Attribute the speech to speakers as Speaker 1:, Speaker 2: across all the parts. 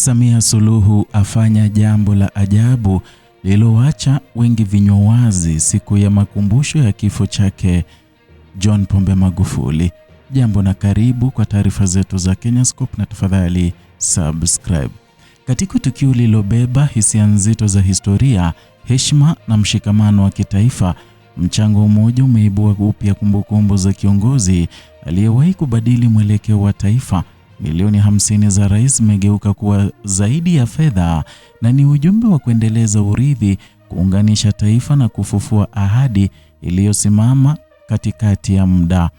Speaker 1: Samia Suluhu afanya jambo la ajabu lililoacha wengi vinywa wazi siku ya makumbusho ya kifo chake John Pombe Magufuli. Jambo na karibu kwa taarifa zetu za Kenyascope na tafadhali subscribe. Katika tukio lililobeba hisia nzito za historia, heshima na mshikamano wa kitaifa, mchango mmoja umeibua upya kumbukumbu za kiongozi aliyewahi kubadili mwelekeo wa taifa. Milioni 50 za rais zimegeuka kuwa zaidi ya fedha na ni ujumbe wa kuendeleza urithi, kuunganisha taifa na kufufua ahadi iliyosimama katikati ya muda.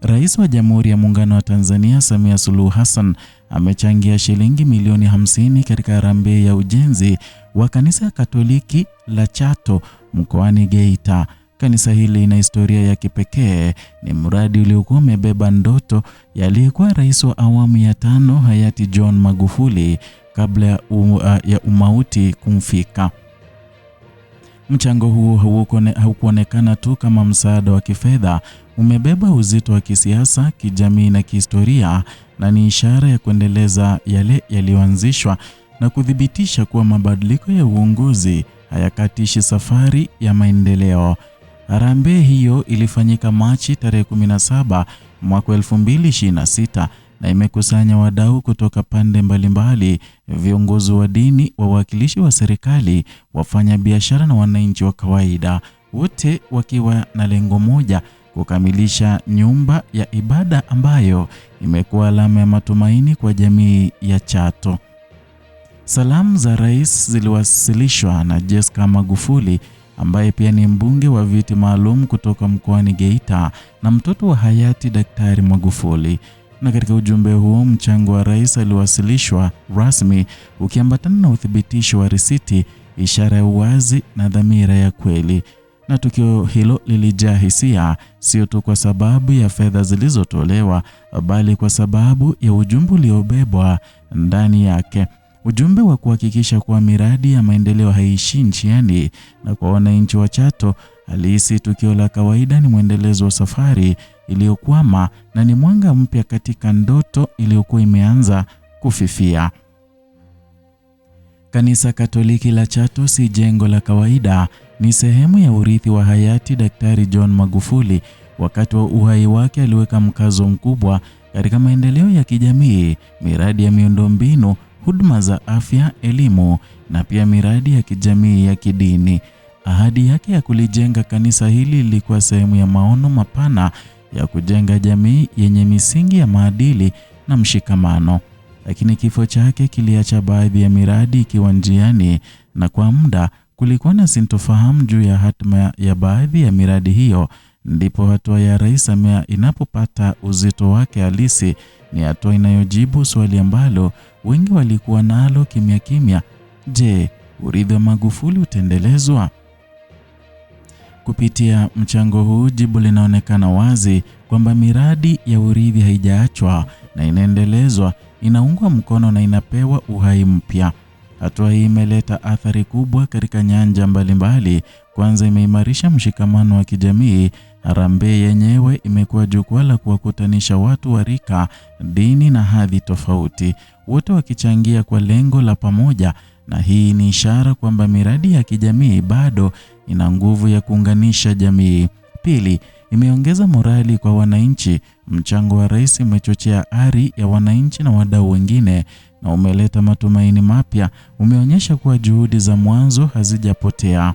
Speaker 1: Rais wa Jamhuri ya Muungano wa Tanzania Samia Suluhu Hassan amechangia shilingi milioni 50 katika harambee ya ujenzi wa kanisa Katoliki la Chato mkoani Geita. Kanisa hili lina historia ya kipekee. Ni mradi uliokuwa umebeba ndoto ya aliyekuwa rais wa awamu ya 5 hayati John Magufuli kabla ya umauti kumfika. Mchango huo haukuonekana tu kama msaada wa kifedha, umebeba uzito wa kisiasa, kijamii na kihistoria, na ni ishara ya kuendeleza yale yaliyoanzishwa na kuthibitisha kuwa mabadiliko ya uongozi hayakatishi safari ya maendeleo. Harambee hiyo ilifanyika Machi tarehe 17 mwaka 2026 na imekusanya wadau kutoka pande mbalimbali, viongozi wa dini, wawakilishi wa serikali, wafanya biashara na wananchi wa kawaida, wote wakiwa na lengo moja: kukamilisha nyumba ya ibada ambayo imekuwa alama ya matumaini kwa jamii ya Chato. Salamu za rais ziliwasilishwa na Jessica Magufuli ambaye pia ni mbunge wa viti maalum kutoka mkoani Geita na mtoto wa hayati Daktari Magufuli. Na katika ujumbe huo, mchango wa rais aliwasilishwa rasmi ukiambatana na uthibitisho wa risiti, ishara ya uwazi na dhamira ya kweli. Na tukio hilo lilijaa hisia, sio tu kwa sababu ya fedha zilizotolewa, bali kwa sababu ya ujumbe uliobebwa ndani yake. Ujumbe wa kuhakikisha kuwa miradi ya maendeleo haishi njiani, na kwa wananchi wa Chato halisi tukio la kawaida ni mwendelezo wa safari iliyokwama na ni mwanga mpya katika ndoto iliyokuwa imeanza kufifia. Kanisa Katoliki la Chato si jengo la kawaida, ni sehemu ya urithi wa hayati Daktari John Magufuli. Wakati wa uhai wake aliweka mkazo mkubwa katika maendeleo ya kijamii, miradi ya miundombinu, huduma za afya, elimu na pia miradi ya kijamii ya kidini. Ahadi yake ya kulijenga kanisa hili ilikuwa sehemu ya maono mapana ya kujenga jamii yenye misingi ya maadili na mshikamano. Lakini kifo chake kiliacha baadhi ya miradi ikiwa njiani, na kwa muda kulikuwa na sintofahamu juu ya hatima ya baadhi ya miradi hiyo. Ndipo hatua ya Rais Samia inapopata uzito wake halisi. Ni hatua inayojibu swali ambalo wengi walikuwa nalo kimya kimya: je, urithi wa Magufuli utaendelezwa? Kupitia mchango huu, jibu linaonekana wazi kwamba miradi ya urithi haijaachwa na inaendelezwa, inaungwa mkono na inapewa uhai mpya. Hatua hii imeleta athari kubwa katika nyanja mbalimbali. Kwanza, imeimarisha mshikamano wa kijamii. Harambee yenyewe imekuwa jukwaa la kuwakutanisha watu wa rika, dini na hadhi tofauti, wote wakichangia kwa lengo la pamoja, na hii ni ishara kwamba miradi ya kijamii bado ina nguvu ya kuunganisha jamii. Pili, imeongeza morali kwa wananchi. Mchango wa rais umechochea ari ya wananchi na wadau wengine na umeleta matumaini mapya. Umeonyesha kuwa juhudi za mwanzo hazijapotea.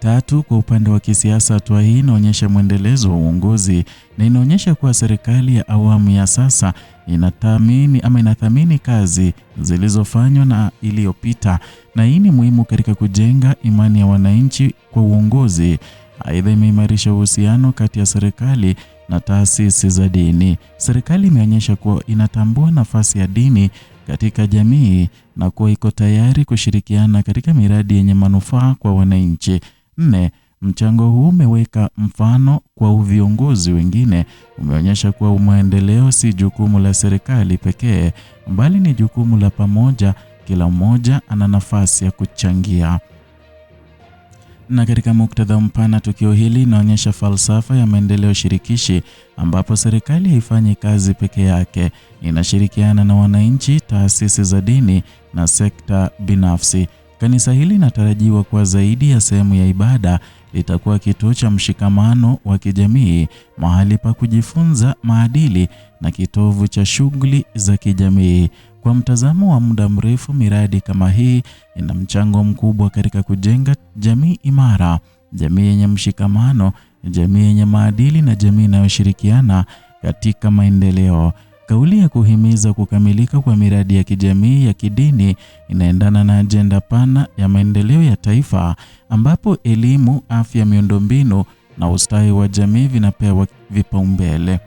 Speaker 1: Tatu, kwa upande wa kisiasa, hatua hii inaonyesha mwendelezo wa uongozi na inaonyesha kuwa serikali ya awamu ya sasa inathamini kazi zilizofanywa na iliyopita, na hii ni muhimu katika kujenga imani ya wananchi kwa uongozi. Aidha, imeimarisha uhusiano kati ya serikali na taasisi za dini. Serikali imeonyesha kuwa inatambua nafasi ya dini katika jamii na kuwa iko tayari kushirikiana katika miradi yenye manufaa kwa wananchi. 4, mchango huu umeweka mfano kwa viongozi wengine. Umeonyesha kuwa maendeleo si jukumu la serikali pekee, bali ni jukumu la pamoja. Kila mmoja ana nafasi ya kuchangia. Na katika muktadha mpana, tukio hili linaonyesha falsafa ya maendeleo shirikishi ambapo serikali haifanyi kazi peke yake, inashirikiana na wananchi, taasisi za dini na sekta binafsi. Kanisa hili linatarajiwa kuwa zaidi ya sehemu ya ibada, litakuwa kituo cha mshikamano wa kijamii, mahali pa kujifunza maadili na kitovu cha shughuli za kijamii. Kwa mtazamo wa muda mrefu, miradi kama hii ina mchango mkubwa katika kujenga jamii imara, jamii yenye mshikamano, jamii yenye maadili na jamii inayoshirikiana katika maendeleo. Kauli ya kuhimiza kukamilika kwa miradi ya kijamii ya kidini inaendana na ajenda pana ya maendeleo ya taifa, ambapo elimu, afya, miundombinu na ustawi wa jamii vinapewa vipaumbele.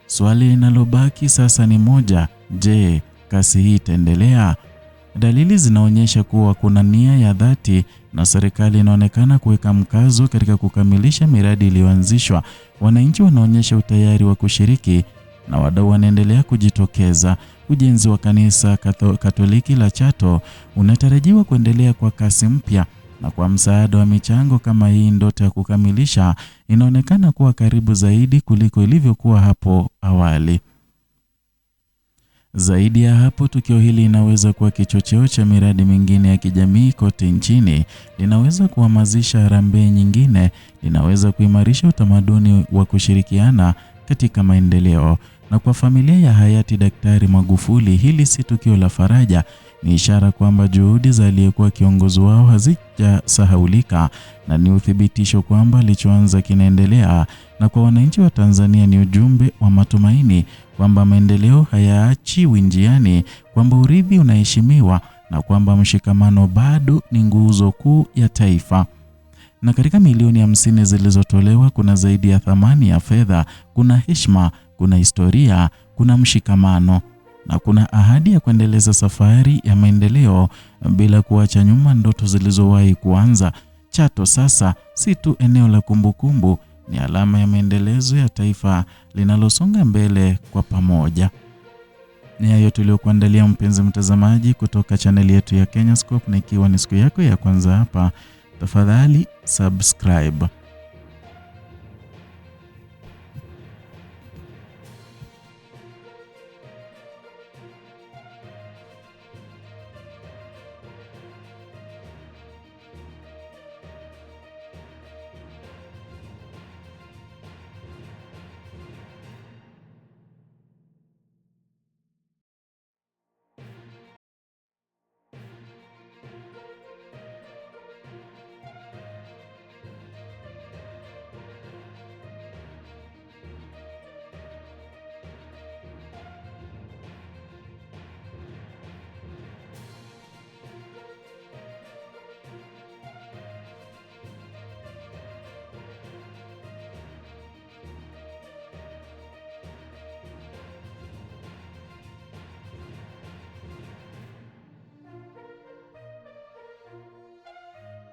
Speaker 1: Swali linalobaki sasa ni moja: je, kasi hii itaendelea? Dalili zinaonyesha kuwa kuna nia ya dhati na serikali inaonekana kuweka mkazo katika kukamilisha miradi iliyoanzishwa. Wananchi wanaonyesha utayari wa kushiriki na wadau wanaendelea kujitokeza. Ujenzi wa kanisa Katoliki la Chato unatarajiwa kuendelea kwa kasi mpya, na kwa msaada wa michango kama hii, ndoto ya kukamilisha inaonekana kuwa karibu zaidi kuliko ilivyokuwa hapo awali. Zaidi ya hapo, tukio hili linaweza kuwa kichocheo cha miradi mingine ya kijamii kote nchini. Linaweza kuhamasisha harambee nyingine, linaweza kuimarisha utamaduni wa kushirikiana katika maendeleo. Na kwa familia ya hayati Daktari Magufuli, hili si tukio la faraja, ni ishara kwamba juhudi za aliyekuwa kiongozi wao hazijasahaulika, na ni uthibitisho kwamba alichoanza kinaendelea. Na kwa wananchi wa Tanzania ni ujumbe wa matumaini kwamba maendeleo hayaachiwi njiani, kwamba urithi unaheshimiwa na kwamba mshikamano bado ni nguzo kuu ya taifa. Na katika milioni 50 zilizotolewa kuna zaidi ya thamani ya fedha, kuna heshima, kuna historia, kuna mshikamano na kuna ahadi ya kuendeleza safari ya maendeleo bila kuacha nyuma ndoto zilizowahi kuanza. Chato sasa si tu eneo la kumbukumbu, ni alama ya maendelezo ya taifa linalosonga mbele kwa pamoja. Ni hayo tuliokuandalia mpenzi mtazamaji kutoka chaneli yetu ya Kenyascope, na ikiwa ni siku yako ya kwanza hapa, tafadhali subscribe.